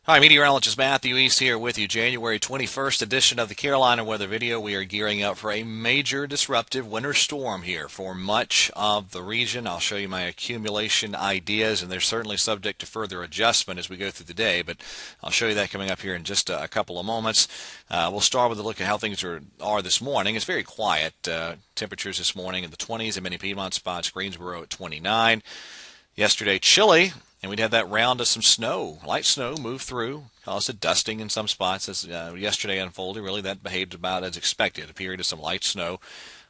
Hi, meteorologist Matthew East here with you. January 21st edition of the Carolina Weather Video. We are gearing up for a major disruptive winter storm here for much of the region. I'll show you my accumulation ideas, and they're certainly subject to further adjustment as we go through the day, but I'll show you that coming up here in just a couple of moments. We'll start with a look at how things are this morning. It's very quiet. Temperatures this morning in the 20s in many Piedmont spots, Greensboro at 29. Yesterday, chilly. And we'd had that round of some snow, light snow, move through, caused a dusting in some spots as yesterday unfolded. Really, that behaved about as expected. A period of some light snow,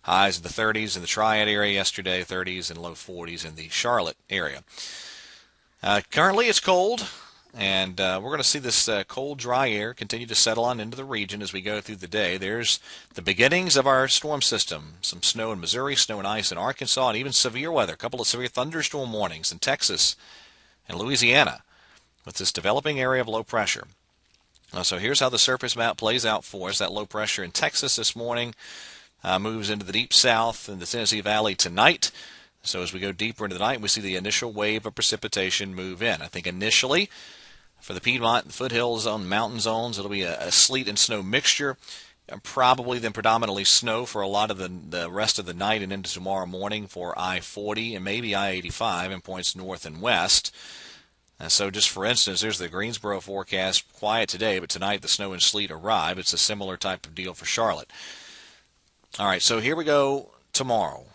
highs in the 30s in the Triad area yesterday, 30s and low 40s in the Charlotte area. Currently, it's cold, and we're going to see this cold, dry air continue to settle on into the region as we go through the day. There's the beginnings of our storm system. Some snow in Missouri, snow and ice in Arkansas, and even severe weather. A couple of severe thunderstorm warnings in Texas and Louisiana with this developing area of low pressure. So here's how the surface map plays out for us. That low pressure in Texas this morning moves into the deep south in the Tennessee Valley tonight. So as we go deeper into the night, we see the initial wave of precipitation move in. I think initially for the Piedmont and foothills on mountain zones, it'll be a sleet and snow mixture. Probably then predominantly snow for a lot of the rest of the night and into tomorrow morning for I-40 and maybe I-85 in points north and west. So just for instance, there's the Greensboro forecast, quiet today, but tonight the snow and sleet arrive. It's a similar type of deal for Charlotte. All right, so here we go tomorrow.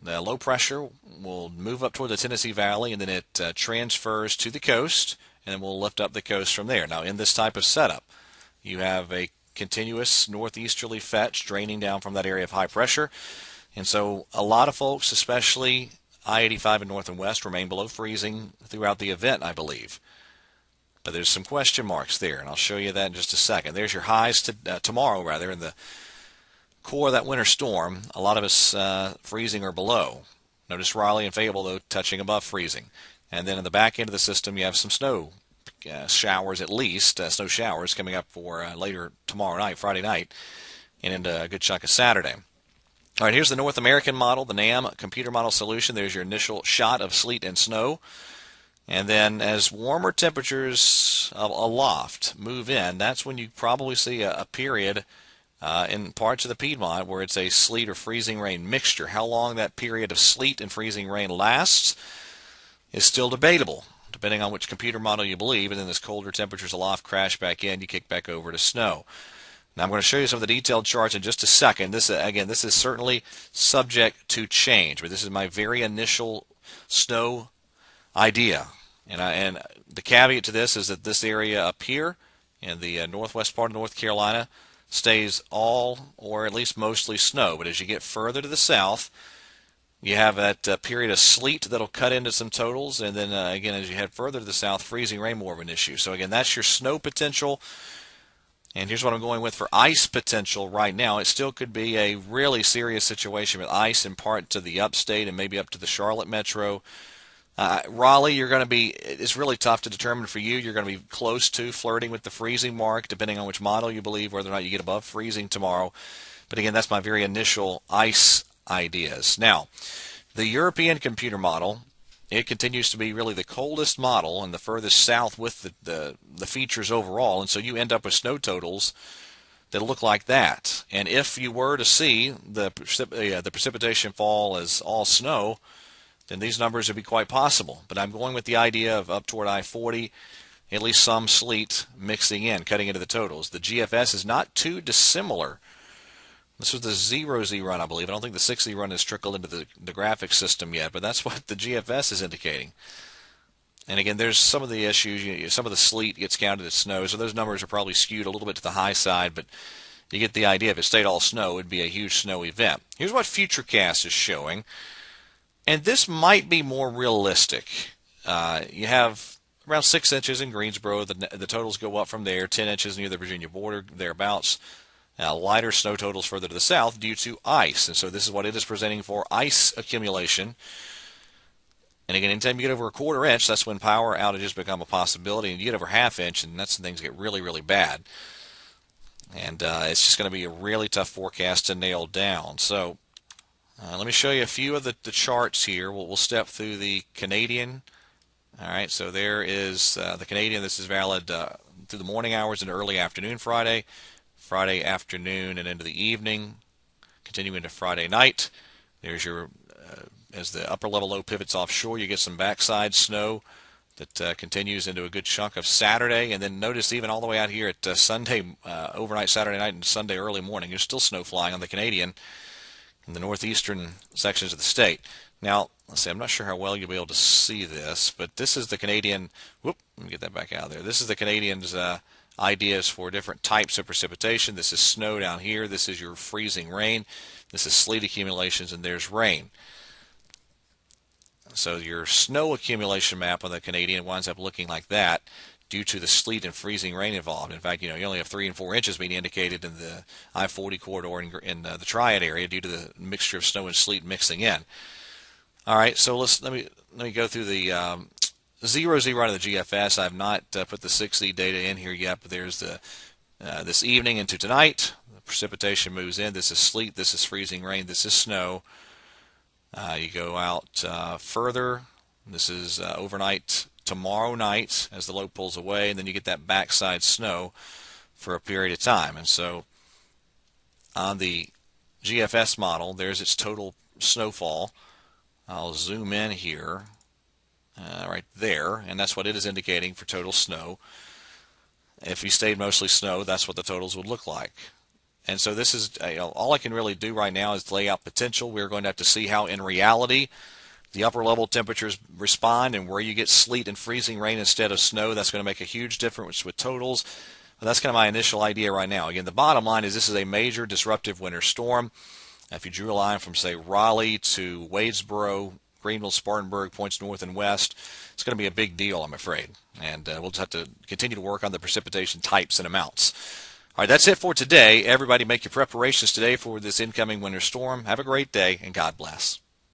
The low pressure will move up toward the Tennessee Valley, and then it transfers to the coast, and then we'll lift up the coast from there. Now, in this type of setup, you have a continuous northeasterly fetch draining down from that area of high pressure. And so a lot of folks, especially I-85 and north and west, remain below freezing throughout the event, I believe. But there's some question marks there, and I'll show you that in just a second. There's your highs tomorrow, in the core of that winter storm. A lot of us freezing or below. Notice Raleigh and Fayetteville, though, touching above freezing. And then in the back end of the system, you have some snow showers at least, snow showers coming up for later tomorrow night, Friday night, and into a good chunk of Saturday. All right, here's the North American model, the NAM computer model solution. There's your initial shot of sleet and snow. And then as warmer temperatures aloft move in, that's when you probably see a period in parts of the Piedmont where it's a sleet or freezing rain mixture. How long that period of sleet and freezing rain lasts is still debatable, depending on which computer model you believe, and then as colder temperatures aloft crash back in, you kick back over to snow. Now I'm going to show you some of the detailed charts in just a second. This is certainly subject to change, but this is my very initial snow idea. And the caveat to this is that this area up here in the northwest part of North Carolina stays all, or at least mostly, snow. But as you get further to the south, you have that period of sleet that'll cut into some totals, and then again, as you head further to the south, freezing rain more of an issue. So again, that's your snow potential, and here's what I'm going with for ice potential right now. It still could be a really serious situation with ice in part to the upstate and maybe up to the Charlotte metro. Raleigh, it's really tough to determine for you. You're going to be close to flirting with the freezing mark, depending on which model you believe, whether or not you get above freezing tomorrow. But again, that's my very initial ice ideas. Now, the European computer model, it continues to be really the coldest model and the furthest south with the features overall, and so you end up with snow totals that look like that. And if you were to see the precipitation fall as all snow, then these numbers would be quite possible. But I'm going with the idea of up toward I-40, at least some sleet mixing in, cutting into the totals. The GFS is not too dissimilar. This was the 0Z run, I believe. I don't think the 6Z run has trickled into the graphics system yet, but that's what the GFS is indicating. And again, there's some of the issues. Some of the sleet gets counted as snow, so those numbers are probably skewed a little bit to the high side, but you get the idea. If it stayed all snow, it would be a huge snow event. Here's what Futurecast is showing, and this might be more realistic. You have around 6 inches in Greensboro. The totals go up from there, 10 inches near the Virginia border, thereabouts. Lighter snow totals further to the south due to ice. And so this is what it is presenting for ice accumulation. And again, anytime you get over a quarter inch, that's when power outages become a possibility. And you get over half inch, and that's when things get really, really bad. And it's just going to be a really tough forecast to nail down. So let me show you a few of the charts here. We'll step through the Canadian. All right, so there is the Canadian. This is valid through the morning hours and early afternoon Friday, Friday afternoon and into the evening, continuing to Friday night. There's your, as the upper level low pivots offshore, you get some backside snow that continues into a good chunk of Saturday. And then notice even all the way out here at Sunday, overnight Saturday night and Sunday early morning, there's still snow flying on the Canadian in the northeastern sections of the state. Now, let's see, I'm not sure how well you'll be able to see this, but this is the Canadian, let me get that back out of there. This is the Canadian's ideas for different types of precipitation. This is snow down here. This is your freezing rain. This is sleet accumulations, and there's rain. So your snow accumulation map on the Canadian winds up looking like that due to the sleet and freezing rain involved. In fact, you only have 3 and 4 inches being indicated in the I-40 corridor in the Triad area due to the mixture of snow and sleet mixing in. All right, so let me go through the 0-0 out of the GFS. I have not put the 6Z data in here yet, but there's the this evening into tonight. The precipitation moves in. This is sleet. This is freezing rain. This is snow. You go out further. This is overnight tomorrow night as the low pulls away, and then you get that backside snow for a period of time. And so on the GFS model, there's its total snowfall. I'll zoom in here right there, and that's what it is indicating for total snow. If we stayed mostly snow, that's what the totals would look like. And so this is all I can really do right now is lay out potential. We're going to have to see how in reality the upper level temperatures respond, and where you get sleet and freezing rain instead of snow, that's going to make a huge difference with totals. But that's kind of my initial idea right now. Again, the bottom line is this is a major disruptive winter storm. If you drew a line from, say, Raleigh to Wadesboro, Greenville, Spartanburg, points north and west, it's going to be a big deal, I'm afraid. And we'll just have to continue to work on the precipitation types and amounts. All right, that's it for today. Everybody make your preparations today for this incoming winter storm. Have a great day, and God bless.